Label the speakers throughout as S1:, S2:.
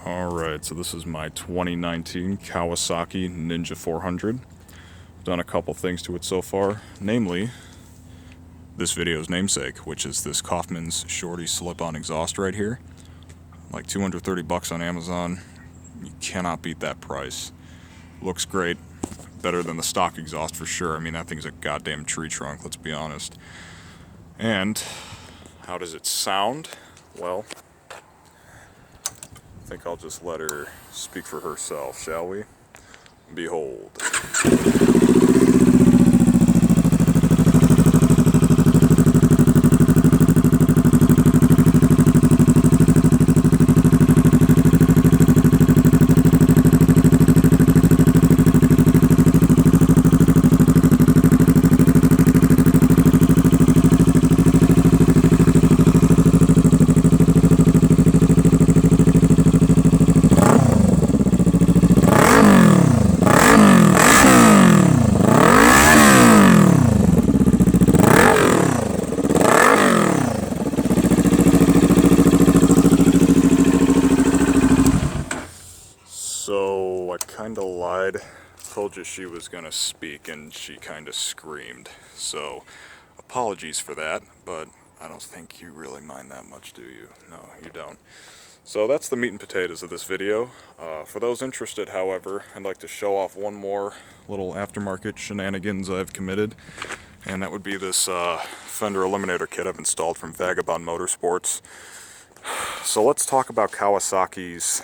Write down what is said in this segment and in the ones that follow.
S1: Alright, so this is my 2019 Kawasaki Ninja 400. Done a couple things to it so far, namely this video's namesake, which is this Coffman's Shorty slip-on exhaust right here. Like 230 bucks on Amazon. You cannot beat that price. Looks great. Better than the stock exhaust for sure. I mean, that thing's a goddamn tree trunk, let's be honest. And how does it sound? Well, I think I'll just let her speak for herself, shall we? Behold. So I kinda lied, told you she was gonna speak and she kinda screamed. So apologies for that, but I don't think you really mind that much, do you? No, you don't. So that's the meat and potatoes of this video. For those interested, however, I'd like to show off one more little aftermarket shenanigans I've committed, and that would be this fender eliminator kit I've installed from Vagabond Motorsports. So let's talk about Kawasaki's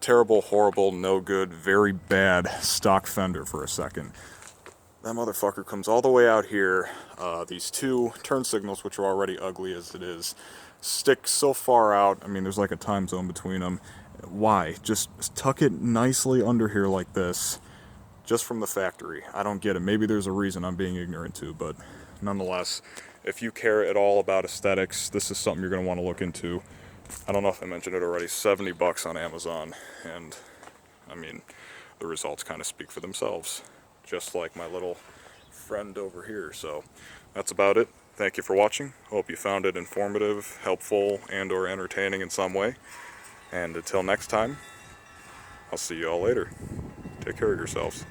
S1: terrible, horrible, no good, very bad stock fender for a second. That motherfucker comes all the way out here. These two turn signals, which are already ugly as it is, stick so far out. I mean, there's like a time zone between them. Why? Just tuck it nicely under here like this, just from the factory. I don't get it. Maybe there's a reason I'm being ignorant to, but nonetheless, if you care at all about aesthetics, this is something you're going to want to look into. I don't know if I mentioned it already, 70 bucks on Amazon, and I mean, the results kind of speak for themselves, just like my little friend over here. So that's about it. Thank you for watching. Hope you found it informative, helpful, and or entertaining in some way. And until next time, I'll see you all later. Take care of yourselves.